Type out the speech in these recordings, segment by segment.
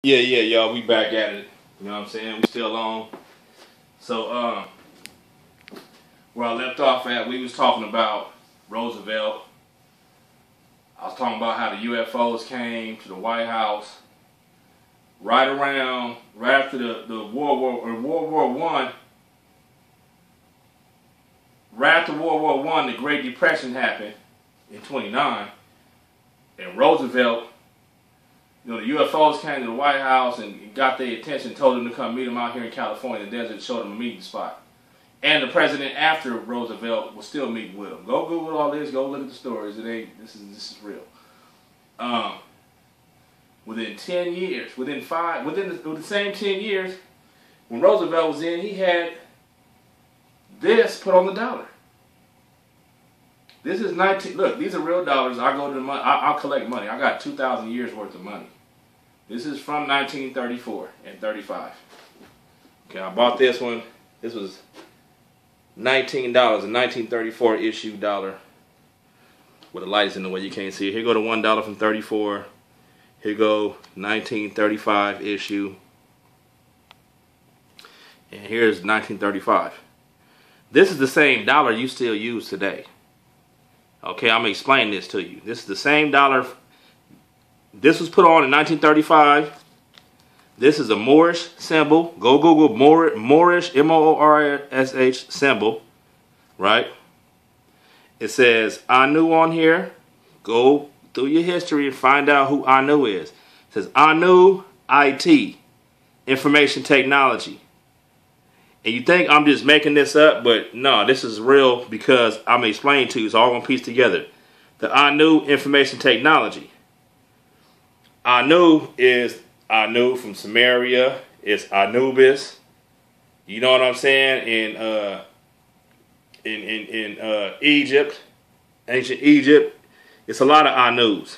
Yeah, y'all, we back at it. You know what I'm saying? We still on. So, where I left off at, we was talking about Roosevelt. I was talking about how the UFOs came to the White House right after the World War One. Right after World War One, the Great Depression happened in '29, and Roosevelt. You know, the UFOs came to the White House and got their attention, told them to come meet them out here in California in the desert, showed them a meeting spot. And the president after Roosevelt was still meeting with them. Go Google all this, go look at the stories. This is real. Within 10 years, within the same 10 years, when Roosevelt was in, he had this put on the dollar. This is 19. Look, these are real dollars. I go to the money. I'll collect money. I got 2,000 years worth of money. This is from 1934 and 35. Okay, I bought this one. This was $19, a 1934 issue dollar. With the lights in the way you can't see it. Here go the $1 from 34. Here go 1935 issue. And here's 1935. This is the same dollar you still use today. Okay, I'm going to explain this to you. This is the same dollar. This was put on in 1935. This is a Moorish symbol. Go Google Moorish, M-O-O-R-S-H symbol. Right? It says Anu on here. Go through your history and find out who Anu is. It says Anu IT, Information Technology. And you think I'm just making this up, but no, this is real because I'm going to explain to you. It's all going to piece together. The Anu Information Technology. Anu is Anu from Samaria. It's Anubis. You know what I'm saying? In Egypt, ancient Egypt, it's a lot of Anus.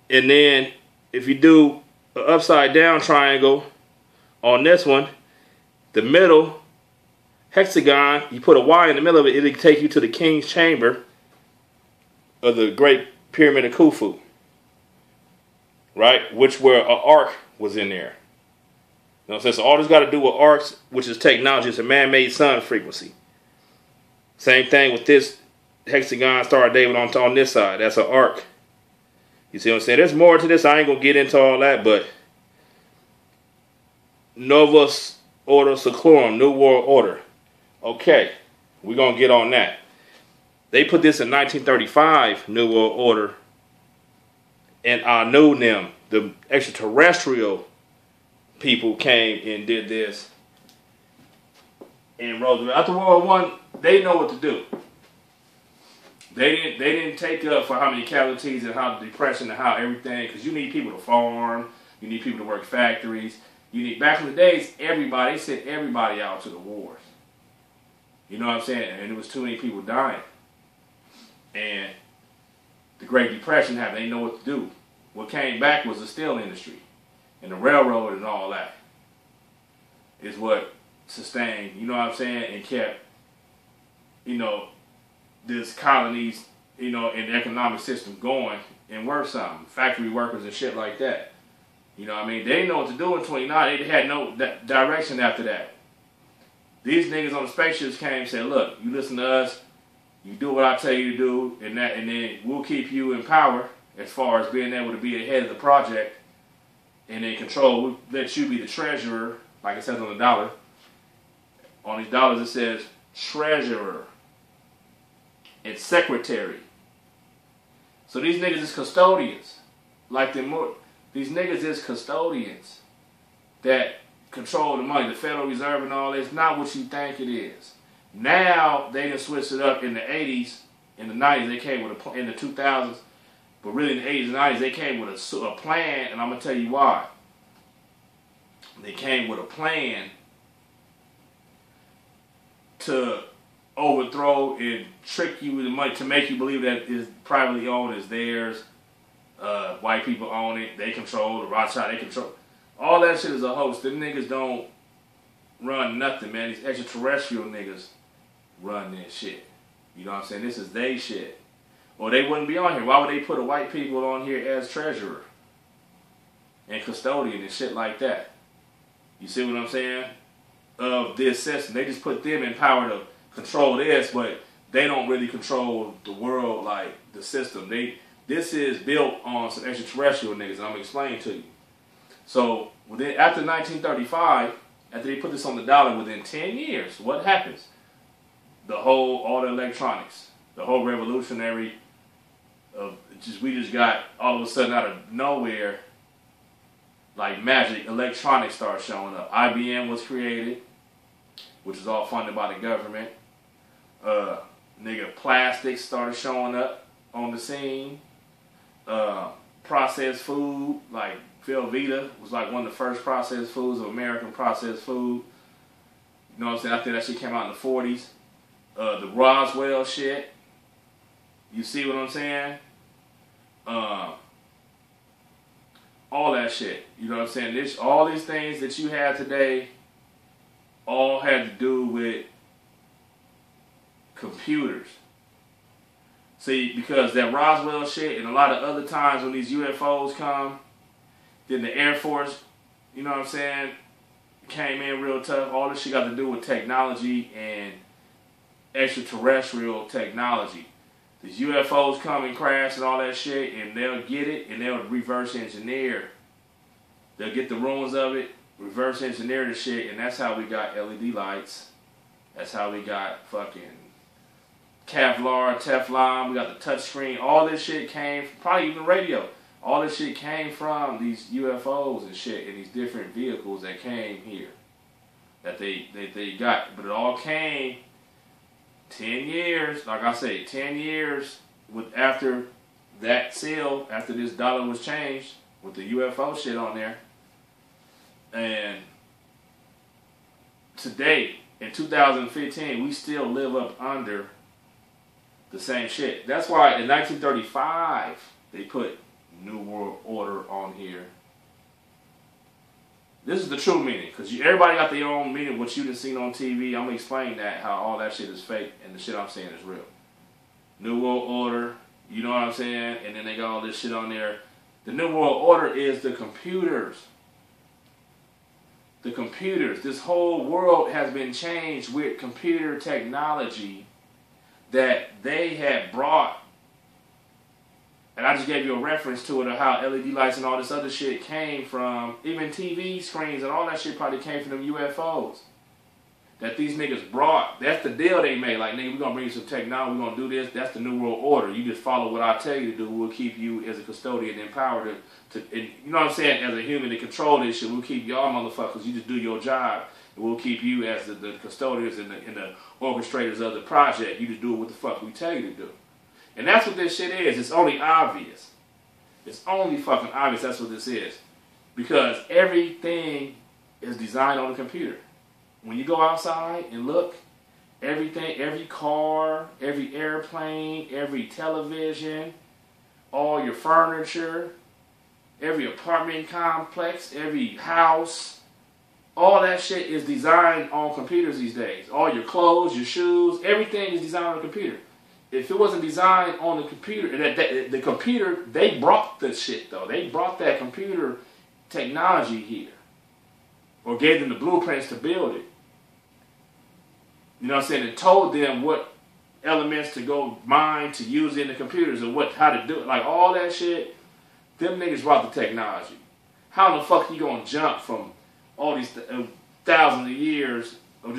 And then if you do an upside down triangle on this one, the middle hexagon, you put a Y in the middle of it, it'll take you to the king's chamber of the Great Pyramid of Khufu. Right? Which where an ark was in there. You know what I'm saying? So all this got to do with arcs, which is technology. It's a man-made sun frequency. Same thing with this hexagon Star of David on this side. That's an arc. You see what I'm saying? There's more to this. I ain't going to get into all that, but Novus Order Seclorum, New World Order. Okay, we're going to get on that. They put this in 1935, New World Order, and Anu them, the extraterrestrial people came and did this. And Roosevelt, after World War I, they know what to do. They didn't take up for how many casualties and how the depression and how everything, because you need people to farm, you need people to work factories. You need, back in the days, they sent everybody out to the wars. You know what I'm saying? And there was too many people dying. And the Great Depression happened. They didn't know what to do. What came back was the steel industry. And the railroad and all that is what sustained, you know what I'm saying, and kept, you know, this colonies, you know, and the economic system going and work something. Factory workers and shit like that. You know what I mean? They didn't know what to do in 29. They had no direction after that. These niggas on the spaceships came and said, look, you listen to us, you do what I tell you to do, and then we'll keep you in power as far as being able to be the head of the project and in control. We'll let you be the treasurer, like it says on the dollar. On these dollars it says treasurer and secretary. So these niggas is custodians. Like them more. These niggas is custodians that control the money, the Federal Reserve and all that. It's not what you think it is. Now, they done switched it up in the 80s, in the 90s, they came with in the 2000s, but really in the 80s and 90s, they came with a plan, and I'm going to tell you why. They came with a plan to overthrow and trick you with the money, to make you believe that it's privately owned, it's theirs. White people own it. They control the Rothschild. They control all that shit is a hoax. Them niggas don't run nothing, man. These extraterrestrial niggas run this shit. You know what I'm saying? This is they shit. Or they wouldn't be on here. Why would they put a white people on here as treasurer? and custodian and shit like that. You see what I'm saying? Of this system. They just put them in power to control this, but they don't really control the world like the system. This is built on some extraterrestrial niggas, and I'm gonna explain to you. So after 1935, after they put this on the dollar, within 10 years, what happens? All the electronics, the whole revolutionary we just got all of a sudden out of nowhere, like magic, electronics started showing up. IBM was created, which is all funded by the government. Plastics started showing up on the scene. Processed food, like Velveeta was like one of the first processed foods of American processed food. You know what I'm saying? I think that shit came out in the 40s. The Roswell shit. You see what I'm saying? All that shit. You know what I'm saying? All these things that you have today all had to do with computers. See, because that Roswell shit and a lot of other times when these UFOs come, then the Air Force, you know what I'm saying, came in real tough. All this shit got to do with technology and extraterrestrial technology. These UFOs come and crash and all that shit, and they'll get it and they'll reverse engineer. They'll get the ruins of it, reverse engineer the shit, and that's how we got LED lights. That's how we got fucking Kevlar, Teflon. We got the touch screen. All this shit came, probably even radio. All this shit came from these UFOs and shit, and these different vehicles that came here that they got. But it all came 10 years, like I say, 10 years after that seal, after this dollar was changed with the UFO shit on there. And today, in 2015, we still live up under the same shit. That's why in 1935, they put New World Order on here. This is the true meaning, because everybody got their own meaning, what you done seen on TV. I'm going to explain that, how all that shit is fake, and the shit I'm saying is real. New World Order, you know what I'm saying? And then they got all this shit on there. The New World Order is the computers. The computers. This whole world has been changed with computer technology that they had brought. And I just gave you a reference to it of how LED lights and all this other shit came from, even TV screens and all that shit probably came from them UFOs. That these niggas brought. That's the deal they made. Like, nigga, we're going to bring you some technology, we're going to do this. That's the New World Order. You just follow what I tell you to do. We'll keep you as a custodian empowered to and, you know what I'm saying, as a human to control this shit. We'll keep y'all motherfuckers. You just do your job. And we'll keep you as the custodians and the orchestrators of the project. You just do what the fuck we tell you to do. And that's what this shit is. It's only obvious. It's only fucking obvious that's what this is. Because everything is designed on the computer. When you go outside and look, everything, every car, every airplane, every television, all your furniture, every apartment complex, every house, all that shit is designed on computers these days. All your clothes, your shoes, everything is designed on a computer. If it wasn't designed on the computer, the computer, they brought the shit though. They brought that computer technology here. Or gave them the blueprints to build it. You know what I'm saying? And told them what elements to go mine to use in the computers and how to do it. Like all that shit, them niggas brought the technology. How in the fuck you gonna jump from all these thousands of years of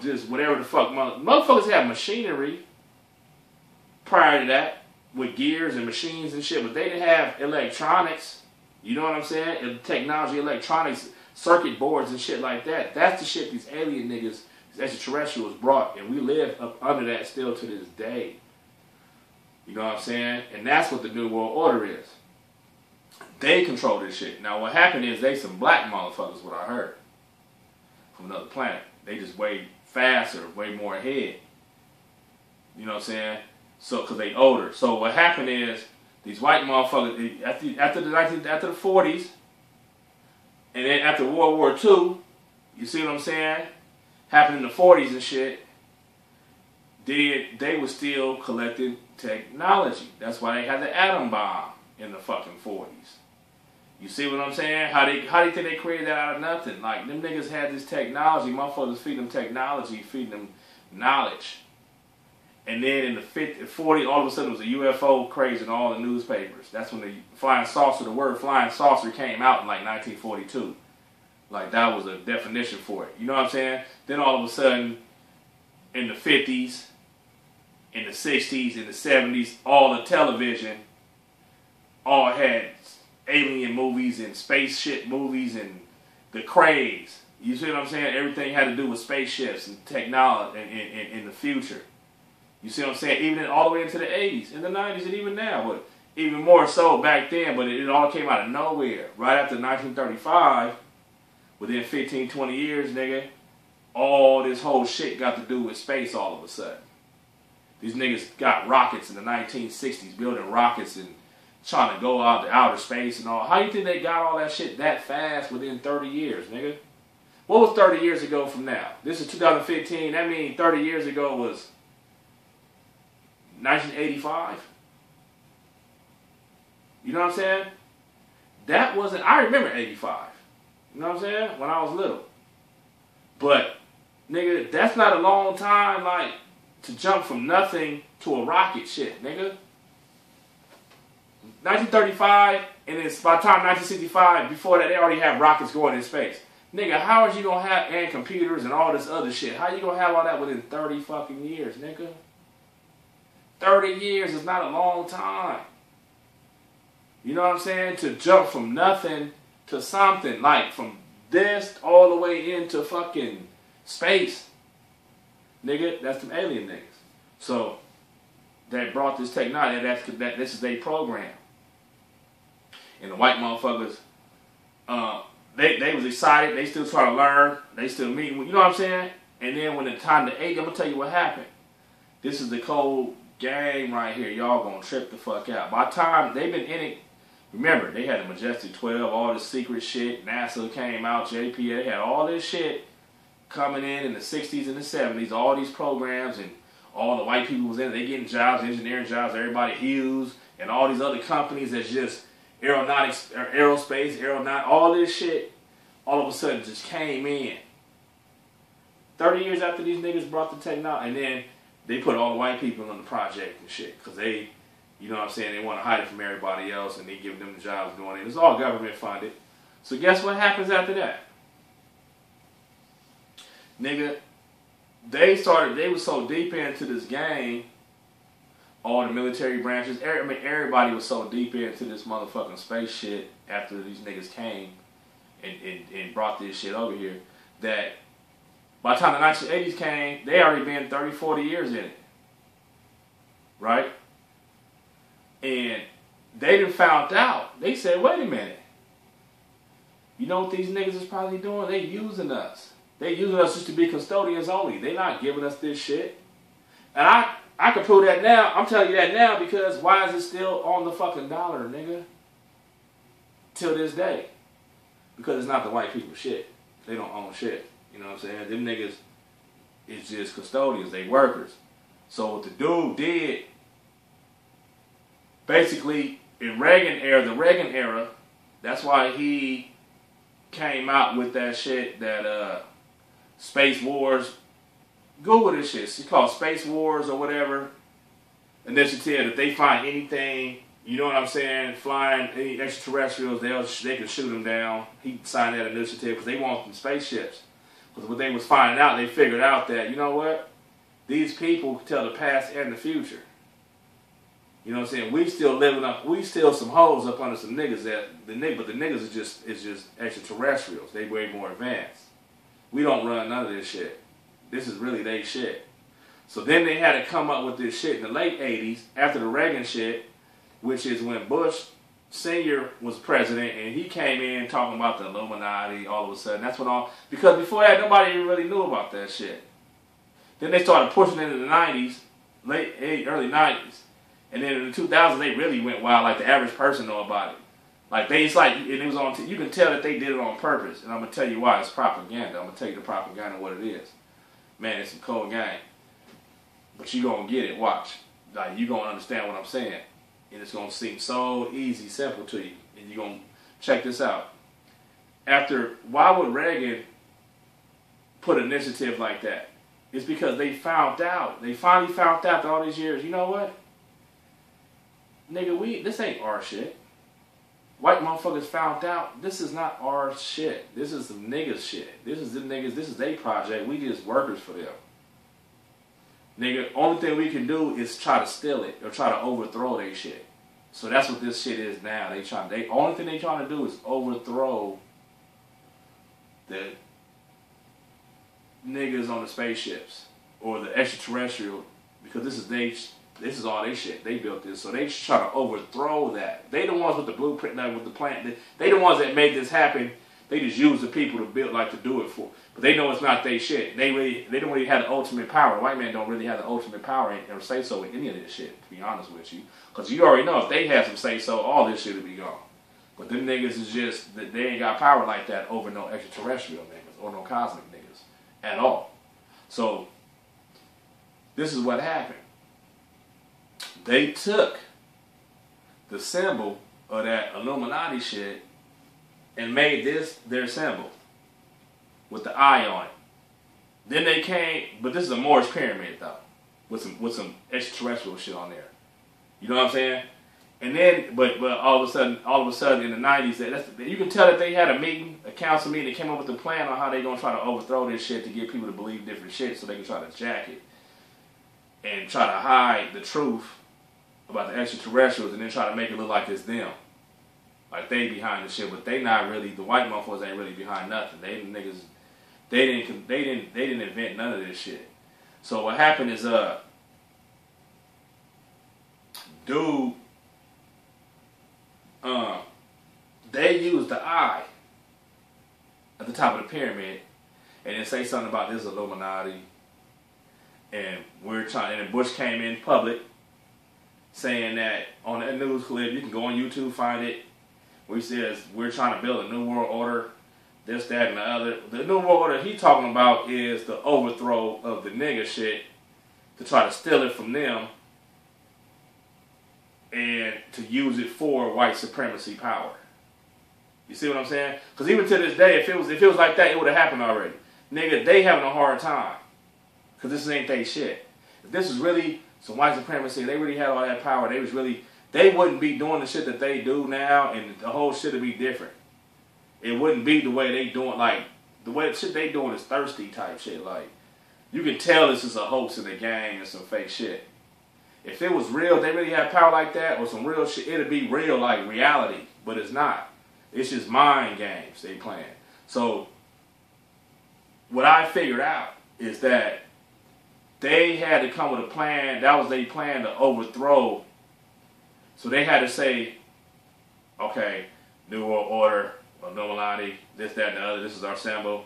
just whatever the fuck? Motherfuckers have machinery prior to that with gears and machines and shit, but they didn't have electronics. You know what I'm saying? And technology, electronics, circuit boards and shit like that. That's the shit these alien niggas, these extraterrestrials brought, and we live up under that still to this day. You know what I'm saying? And that's what the New World Order is. They control this shit. Now what happened is they some black motherfuckers, what I heard, from another planet. They just way faster, way more ahead. You know what I'm saying? So, because they older. So what happened is these white motherfuckers, after the 40s, and then after World War II, you see what I'm saying? Happened in the 40s and shit. They were still collecting technology. That's why they had the atom bomb in the fucking 40s. You see what I'm saying? How do you think they created that out of nothing? Like, them niggas had this technology. Motherfuckers feed them technology, feed them knowledge. And then in the 50, 40, all of a sudden it was a UFO craze in all the newspapers. That's when the word flying saucer came out in like 1942. Like, that was a definition for it. You know what I'm saying? Then all of a sudden, in the 50s, in the 60s, in the 70s, all the television all had alien movies and spaceship movies and the craze. You see what I'm saying? Everything had to do with spaceships and technology in the future. You see what I'm saying? Even all the way into the 80s, in the 90s, and even now. But even more so back then, but it all came out of nowhere. Right after 1935, within 15, 20 years, nigga, all this whole shit got to do with space all of a sudden. These niggas got rockets in the 1960s, building rockets and trying to go out to outer space and all. How you think they got all that shit that fast within 30 years, nigga? What was 30 years ago from now? This is 2015. That means 30 years ago was 1985. You know what I'm saying? That wasn't... I remember 85. You know what I'm saying? When I was little. But, nigga, that's not a long time, like, to jump from nothing to a rocket shit, nigga. 1935, and it's by the time 1965, before that, they already have rockets going in space. Nigga, how are you going to have, and computers and all this other shit, how you going to have all that within 30 fucking years, nigga? 30 years is not a long time. You know what I'm saying? To jump from nothing to something, like from this all the way into fucking space. Nigga, that's them alien niggas. So, they brought this technology, this is their program. And the white motherfuckers, they was excited. They still try to learn. They still meet. You know what I'm saying? And then when the time to 80, I'm going to tell you what happened. This is the cold game right here. Y'all going to trip the fuck out. By the time they've been in it, remember, they had the Majestic 12, all this secret shit. NASA came out, JPA. They had all this shit coming in the 60s and the 70s. All these programs and all the white people was in it. They getting jobs, engineering jobs. Everybody Hughes and all these other companies that's just aeronautics, aeronautics, all this shit, all of a sudden just came in. 30 years after these niggas brought the technology, and then they put all the white people on the project and shit, because they, you know what I'm saying, they want to hide it from everybody else, and they give them the jobs doing it. It's all government funded. So guess what happens after that? Nigga, they was so deep into this game, all the military branches, everybody was so deep into this motherfucking space shit after these niggas came and brought this shit over here, that by the time the 1980s came, they already been 30, 40 years in it. Right? And they done found out. They said, wait a minute. You know what these niggas is probably doing? They using us. They using us just to be custodians only. They not giving us this shit. And I can prove that now. I'm telling you that now because why is it still on the fucking dollar, nigga? Till this day. Because it's not the white people shit. They don't own shit. You know what I'm saying? Them niggas is just custodians. They workers. So what the dude did, basically, in the Reagan era, that's why he came out with that shit, that Space Wars. Google this shit. It's called Space Wars or whatever initiative. If they find anything, you know what I'm saying, flying any extraterrestrials, they can shoot them down. He signed that initiative because they want them spaceships. Because what they was finding out, they figured out that, you know what, these people tell the past and the future. You know what I'm saying? We still living up. We still some hoes up under some niggas but the niggas is just extraterrestrials. They way more advanced. We don't run none of this shit. This is really they shit. So then they had to come up with this shit in the late 80s after the Reagan shit, which is when Bush Sr. was president, and he came in talking about the Illuminati all of a sudden. That's when because before that, nobody even really knew about that shit. Then they started pushing into the 90s, early 90s. And then in the 2000s, they really went wild, like the average person know about it. Like, it's like, and it was on, you can tell that they did it on purpose. And I'm going to tell you why. It's propaganda. I'm going to tell you the propaganda, what it is. Man, it's some cold game. But you going to get it. Watch. Like, you going to understand what I'm saying. And it's going to seem so easy, simple to you. And you're going to check this out. Why would Reagan put an initiative like that? It's because they found out. They finally found out that all these years, you know what? Nigga, this ain't our shit. White motherfuckers found out this is not our shit. This is some niggas shit. This is the niggas, this is their project. We just workers for them. Nigga, only thing we can do is try to steal it or try to overthrow their shit. So that's what this shit is now. Only thing they trying to do is overthrow the niggas on the spaceships or the extraterrestrial, because this is all they shit. They built this, so they try to overthrow that. They the ones with the blueprint, with the plan. They the ones that made this happen. They just use the people to build, to do it for. But they know it's not their shit. They don't really have the ultimate power. The white man don't really have the ultimate power or say so with any of this shit, to be honest with you. Because you already know if they had some say so, all this shit would be gone. But them niggas is just, they ain't got power like that over no extraterrestrial niggas or no cosmic niggas at all. So, this is what happened. They took the symbol of that Illuminati shit and made this their symbol with the eye on it. Then they came, but this is a Moorish pyramid though, with some extraterrestrial shit on there. You know what I'm saying? And then, but all of a sudden in the 90s, you can tell that they had a council meeting. They came up with a plan on how they gonna try to overthrow this shit to get people to believe different shit, so they can try to jack it and try to hide the truth about the extraterrestrials, and then try to make it look like it's them. Like they behind the shit, but they not really. The white motherfuckers ain't really behind nothing. They didn't invent none of this shit. So what happened is they used the eye at the top of the pyramid, and then say something about this Illuminati, and and Bush came in public saying that on that news clip, you can go on YouTube, find it, where he says, we're trying to build a new world order, this, that, and the other. The new world order he talking about is the overthrow of the nigga shit to try to steal it from them and to use it for white supremacy power. You see what I'm saying? Because even to this day, if it was like that, it would have happened already. Nigga, they having a hard time because this ain't they shit. If this is really some white supremacy, they really had all that power. They wouldn't be doing the shit that they do now, and the whole shit would be different. It wouldn't be the way they doing, the way the shit they doing is thirsty type shit. Like, you can tell this is a hoax in the gang and some fake shit. If it was real, they really had power like that, or some real shit, it'd be real like reality. But it's not. It's just mind games they playing. So, what I figured out is that they had to come with a plan. That was their plan to overthrow. So they had to say, okay, New World Order, Illuminati, this, that, and the other, this is our symbol.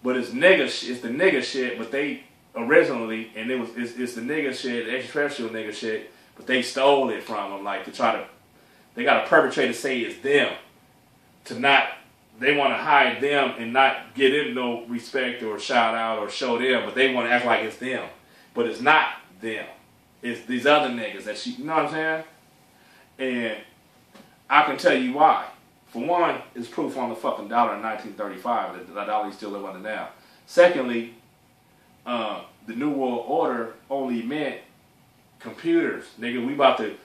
But it's the nigga shit, but they originally, and it's the nigga shit, the extraterrestrial nigga shit, but they stole it from them, they got to perpetrate to say it's them. They want to hide them and not give them no respect or shout out or show them, but they want to act like it's them. But it's not them. It's these other niggas that you know what I'm saying? And I can tell you why. For one, it's proof on the fucking dollar in 1935 that the dollar still live under now. Secondly, the New World Order only meant computers. Nigga, we about to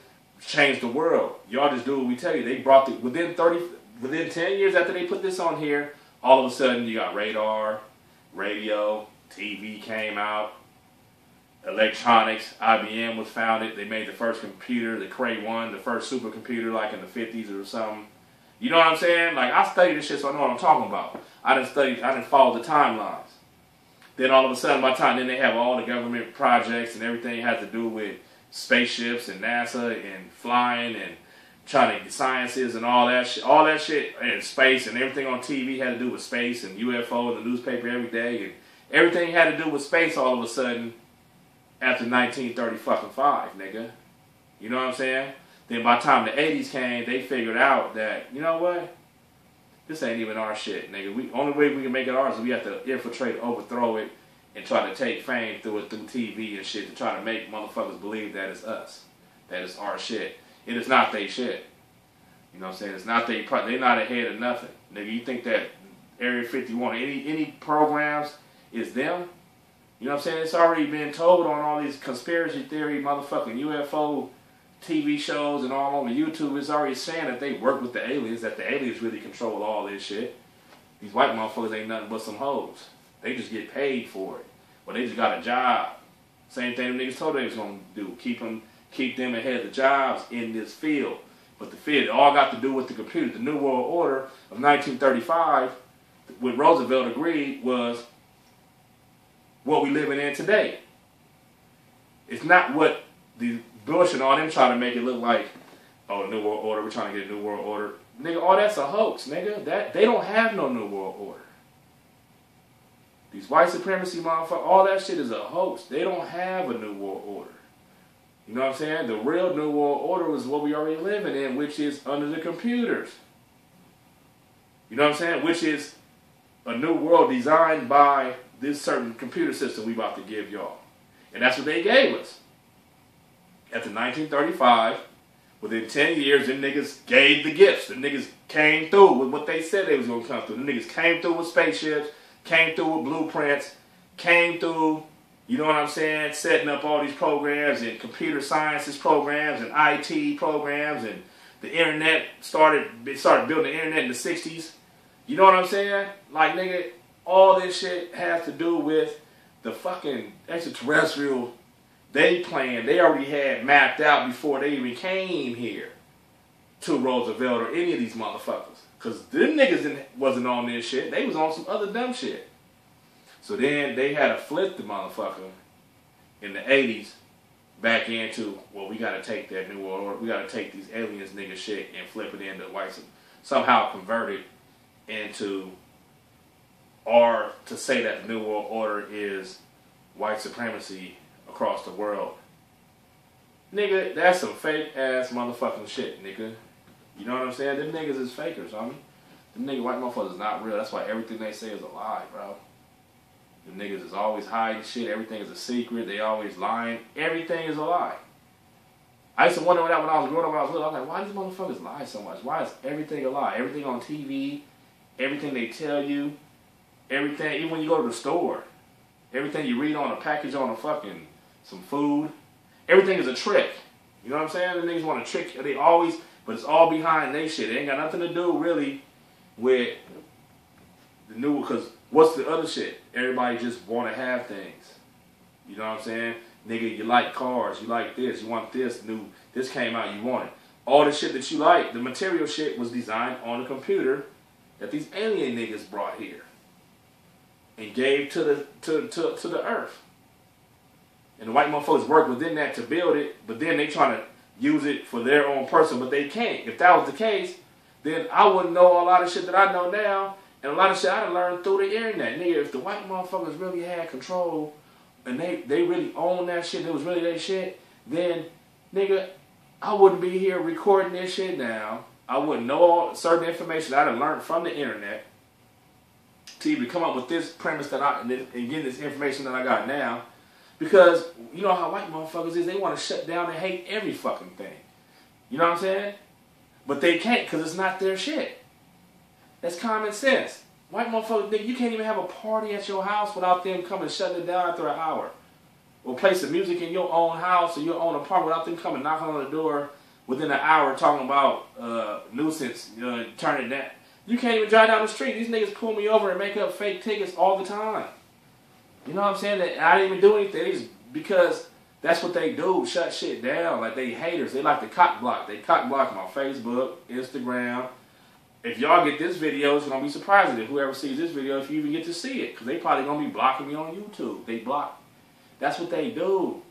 change the world. Y'all just do what we tell you. They brought within 10 years after they put this on here, all of a sudden you got radar, radio, TV came out, electronics, IBM was founded. They made the first computer, the Cray 1, the first supercomputer in the 50s or something. You know what I'm saying? I studied this shit, so I know what I'm talking about. I didn't follow the timelines. Then all of a sudden, by the time, then they have all the government projects and everything has to do with spaceships and NASA and flying and trying to get sciences and all that shit and space, and everything on TV had to do with space and UFO and the newspaper every day, and everything had to do with space all of a sudden after 1935, nigga. You know what I'm saying? Then by the time the 80s came, they figured out that, you know what? This ain't even our shit, nigga. Only way we can make it ours is we have to infiltrate, overthrow it, and try to take fame through TV and shit to try to make motherfuckers believe that it's us. That it's our shit. It is not they shit. You know what I'm saying? It's not they're not ahead of nothing. Nigga, you think that Area 51, any programs is them? You know what I'm saying? It's already been told on all these conspiracy theory motherfucking UFO TV shows and all over YouTube. It's already saying that they work with the aliens, that the aliens really control all this shit. These white motherfuckers ain't nothing but some hoes. They just get paid for it. But they just got a job. Same thing the niggas told they was going to do. Keep them ahead of the jobs in this field. But the field, it all got to do with the computer. The New World Order of 1935, what Roosevelt agreed was what we living in today. It's not what the Bush and all them try to make it look like, oh, New World Order, we're trying to get a New World Order. Nigga, all that's a hoax, nigga. They don't have no New World Order. These white supremacy motherfuckers, all that shit is a hoax. They don't have a New World Order. You know what I'm saying? The real New World Order was what we already living in, which is under the computers. You know what I'm saying? Which is a new world designed by this certain computer system we about to give y'all. And that's what they gave us. After 1935, within 10 years, them niggas gave the gifts. The niggas came through with what they said they was going to come through. The niggas came through with spaceships, came through with blueprints, came through, you know what I'm saying, setting up all these programs and computer sciences programs and IT programs, and the internet they started building the internet in the 60s. You know what I'm saying? Like, nigga, all this shit has to do with the fucking extraterrestrial they already had mapped out before they even came here to Roosevelt or any of these motherfuckers. Because them niggas wasn't on this shit. They was on some other dumb shit. So then they had to flip the motherfucker in the 80s back into, well, we got to take that New World Order. We got to take these aliens nigga shit and flip it into white, somehow convert it into, or to say that the New World Order is white supremacy across the world. Nigga, that's some fake ass motherfucking shit, nigga. You know what I'm saying? Them niggas is fakers, homie. Them nigga white motherfuckers is not real. That's why everything they say is a lie, bro. Them niggas is always hiding shit. Everything is a secret. They always lying. Everything is a lie. I used to wonder that when I was growing up, when I was little. I was like, why do these motherfuckers lie so much? Why is everything a lie? Everything on TV, everything they tell you, everything, even when you go to the store, everything you read on a package on a fucking, some food, everything is a trick. You know what I'm saying? The niggas want to trick, they always, but it's all behind they shit. It ain't got nothing to do really with the new, because what's the other shit? Everybody just want to have things. You know what I'm saying? Nigga, you like cars, you like this, you want this new, this came out, you want it. All the shit that you like, the material shit was designed on a computer that these alien niggas brought here and gave to the earth. And the white motherfuckers work within that to build it, but then they trying to use it for their own person, but they can't. If that was the case, then I wouldn't know a lot of shit that I know now, and a lot of shit I done learned through the internet. Nigga, if the white motherfuckers really had control, and they really owned that shit, it was really their shit, then, nigga, I wouldn't be here recording this shit now. I wouldn't know all certain information I done learned from the internet to even come up with this premise that and get this information that I got now. Because you know how white motherfuckers is, they want to shut down and hate every fucking thing. You know what I'm saying? But they can't because it's not their shit. That's common sense. White motherfuckers, nigga, you can't even have a party at your house without them coming shutting it down after an hour. Or play some music in your own house or your own apartment without them coming knocking on the door within an hour talking about nuisance, turning that. You can't even drive down the street. These niggas pull me over and make up fake tickets all the time. You know what I'm saying? That I didn't even do anything because that's what they do, shut shit down. Like, they haters. They like to cock block. They cock block my Facebook, Instagram. If y'all get this video, it's going to be surprising if whoever sees this video, if you even get to see it. Because they probably going to be blocking me on YouTube. They block. That's what they do.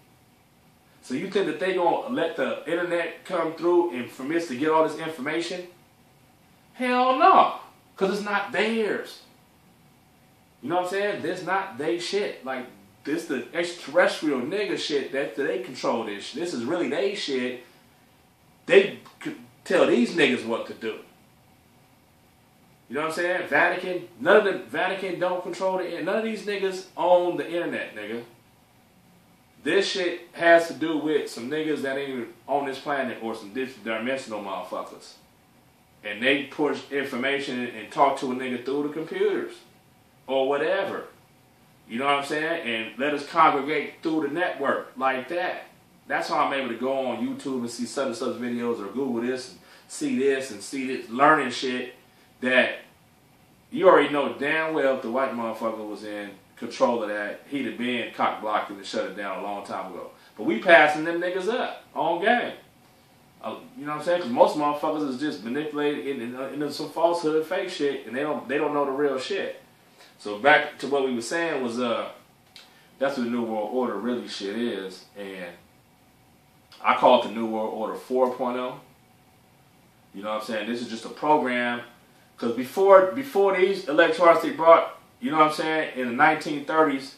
So you think that they going to let the internet come through and for us to get all this information? Hell no. Because it's not theirs. You know what I'm saying? This not they shit. Like, this the extraterrestrial nigga shit that they control this shit. This is really they shit. They could tell these niggas what to do. You know what I'm saying? Vatican, none of the Vatican don't control the internet. None of these niggas own the internet, nigga. This shit has to do with some niggas that ain't even on this planet or some dimensional motherfuckers. and they push information and talk to a nigga through the computers or whatever. You know what I'm saying? And let us congregate through the network like that. That's how I'm able to go on YouTube and see such and such videos, or Google this and see this, learning shit that you already know damn well if the white motherfucker was in control of that, he'd have been cock-blocked and shut it down a long time ago. But we passing them niggas up on game. You know what I'm saying? Because most motherfuckers is just manipulated into some falsehood, fake shit, and they don't know the real shit. So back to what we were saying was, that's what the New World Order really shit is, and I call it the New World Order 4.0. You know what I'm saying? This is just a program, because before these electronics they brought, you know what I'm saying, in the 1930s,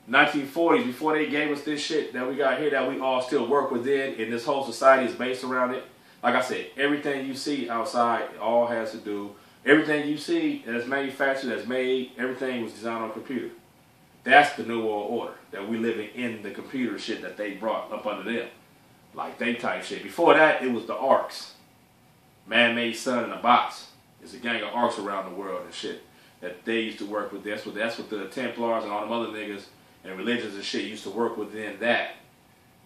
1940s, before they gave us this shit that we got here that we all still work within, and this whole society is based around it. Like I said, everything you see outside, it all has to do, everything you see that's manufactured, that's made, everything was designed on a computer. That's the New World Order, that we living in the computer shit that they brought up under them. Like they type shit. Before that, it was the arcs. Man-made sun in a box. It's a gang of arcs around the world and shit that they used to work with. That's what the Templars and all them other niggas and religions and shit used to work within that.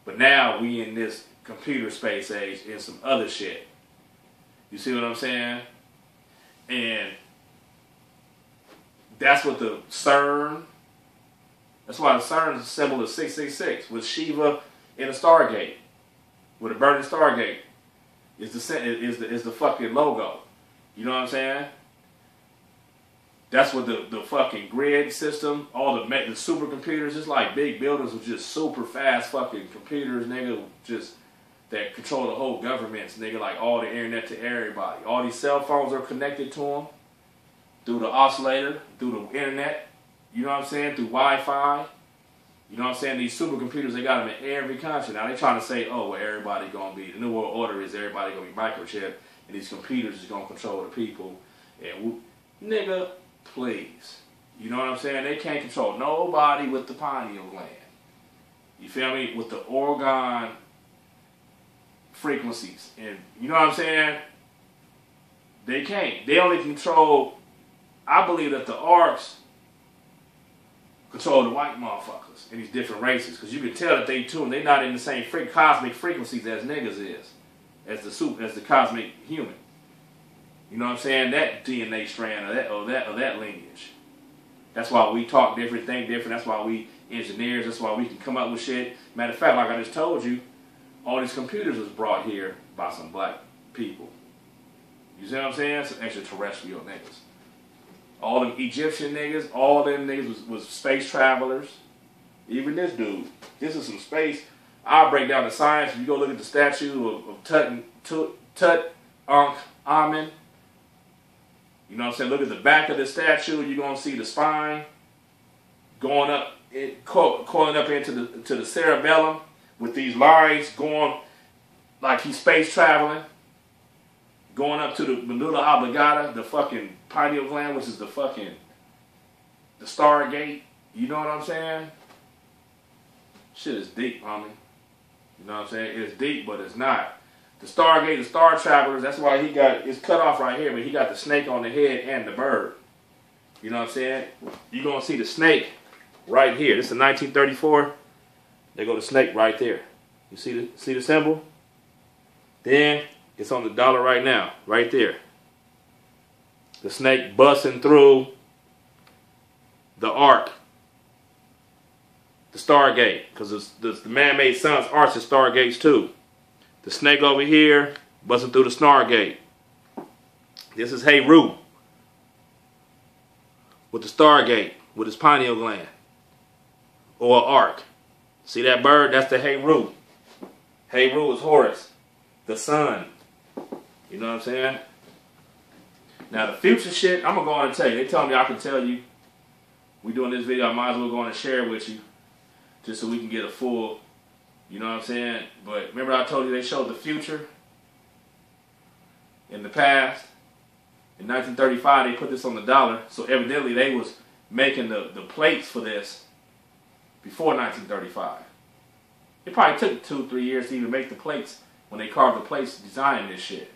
But now we in this computer space age in some other shit. You see what I'm saying? And that's what the CERN, that's why the CERN symbol is 666, with Shiva in a Stargate, with a burning Stargate, is the fucking logo. You know what I'm saying? That's what the fucking grid system, all the supercomputers, it's like big buildings with just super fast fucking computers, nigga, just that control the whole governments, nigga, like all the internet to everybody. All these cell phones are connected to them through the oscillator, through the internet, you know what I'm saying, through Wi-Fi. You know what I'm saying? These supercomputers, they got them in every country. Now they trying to say, oh, well, everybody gonna be, the New World Order is everybody gonna be microchipped, and these computers is gonna control the people. And nigga, please. You know what I'm saying? They can't control nobody with the pineal gland. You feel me? With the organ frequencies. And you know what I'm saying? They can't. They only control, I believe that the arcs control the white motherfuckers in these different races. Because you can tell that they too, and they're not in the same cosmic frequencies as niggas is. As the cosmic human. You know what I'm saying? That DNA strand or that lineage. That's why we talk different, think different. That's why we engineers. That's why we can come up with shit. Matter of fact, like I just told you, all these computers was brought here by some black people. You see what I'm saying? Some extraterrestrial niggas. All them Egyptian niggas, all them niggas was space travelers. Even this dude. This is some space. I'll break down the science. If you go look at the statue of Tutankhamun, you know what I'm saying? Look at the back of the statue. You're going to see the spine going up, coiling up into the cerebellum with these lines going like he's space traveling. Going up to the medulla oblongata, the fucking pineal gland, which is the Stargate. You know what I'm saying? Shit is deep, homie. You know what I'm saying? It's deep, but it's not. The Stargate, the Star Travelers, that's why it's cut off right here, but he got the snake on the head and the bird. You know what I'm saying? You're going to see the snake right here. This is 1934. They go the snake right there. You see the symbol? Then it's on the dollar right now, right there. The snake busting through the arc, the Stargate, because the man-made sun's arcs is Stargates too. The snake over here busting through the Stargate. This is Heru with the Stargate, with his pineal gland, or arc. See that bird? That's the Heru. Heru is Horus, the sun. You know what I'm saying? Now the future shit, I'm going to go on and tell you. They told me I can tell you. We doing this video, I might as well go on and share it with you. Just so we can get a full, you know what I'm saying? But remember I told you they showed the future in the past. In 1935, they put this on the dollar. So evidently they was making the plates for this before 1935. It probably took 2-3 years to even make the plates when they carved the plates designing this shit.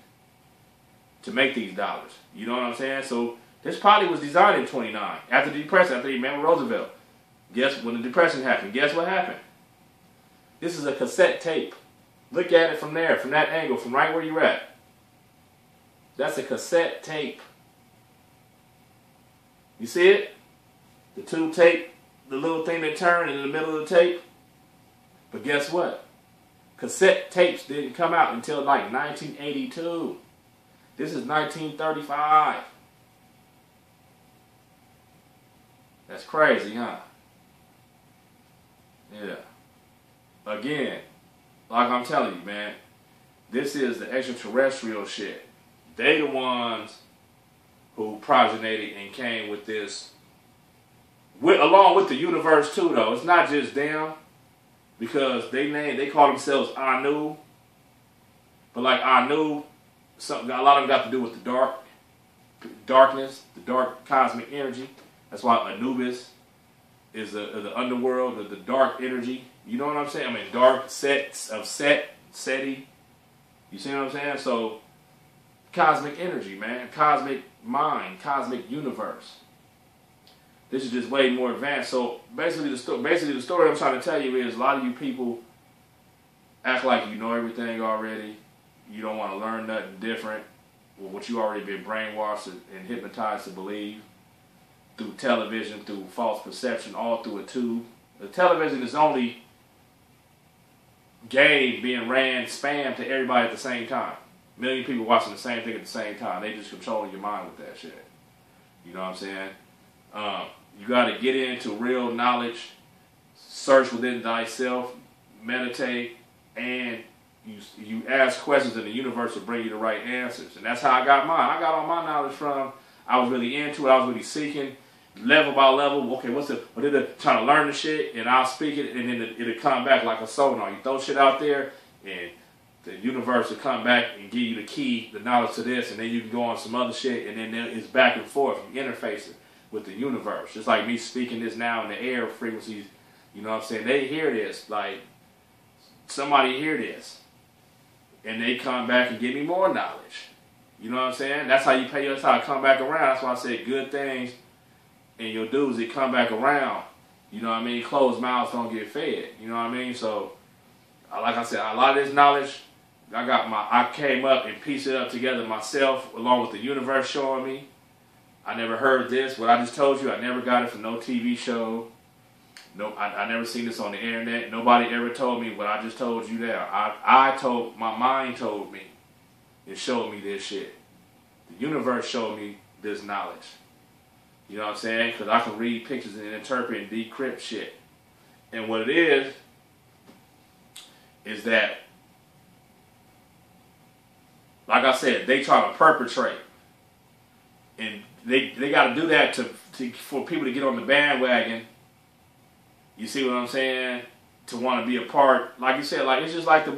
to make these dollars. You know what I'm saying? So this probably was designed in 29 after the Depression. After you remember Roosevelt. Guess when the Depression happened? Guess what happened? This is a cassette tape. Look at it from there, from that angle, from right where you're at. That's a cassette tape. You see it? The tube tape, the little thing that turned in the middle of the tape. But guess what? Cassette tapes didn't come out until like 1982. This is 1935. That's crazy, huh? Yeah. Again, like I'm telling you, man, this is the extraterrestrial shit. They the ones who progenited and came with this, along with the universe too, though. It's not just them, because they call themselves Anu, but like Anu, a lot of them got to do with the darkness, the dark cosmic energy. That's why Anubis is the underworld of the dark energy. You know what I'm saying? I mean, dark sets of Seti. You see what I'm saying? So, cosmic energy, man. Cosmic mind. Cosmic universe. This is just way more advanced. So, basically the story I'm trying to tell you is a lot of you people act like you know everything already. You don't want to learn nothing different. Well, what you already been brainwashed and hypnotized to believe through television, through false perception, all through a tube. The television is only game being ran, spam to everybody at the same time. A million people watching the same thing at the same time. They just controlling your mind with that shit. You know what I'm saying? You got to get into real knowledge, search within thyself, meditate, and you ask questions, and the universe will bring you the right answers. And that's how I got mine. I got all my knowledge from, I was really into it, I was really seeking, level by level. Okay, trying to learn the shit, and I'll speak it, and then it'll come back like a sonar. You throw shit out there, and the universe will come back and give you the key, the knowledge to this, and then you can go on some other shit, and then it's back and forth. You interface it with the universe. Just like me speaking this now in the air frequencies, you know what I'm saying? They hear this, like, somebody hear this, and they come back and give me more knowledge. You know what I'm saying? That's how you pay. That's how I come back around. That's why I say good things and your dudes, they come back around. You know what I mean? Closed mouths don't get fed. You know what I mean? So, like I said, a lot of this knowledge, I came up and pieced it up together myself, along with the universe showing me. I never heard this. What I just told you, I never got it from no TV show. No, I never seen this on the internet. Nobody ever told me what I just told you there. My mind told me. It showed me this shit. The universe showed me this knowledge. You know what I'm saying? Because I can read pictures and interpret and decrypt shit. And what it is that, like I said, they try to perpetrate. And they got to do that for people to get on the bandwagon. You see what I'm saying? To want to be a part. Like you said, like it's just like the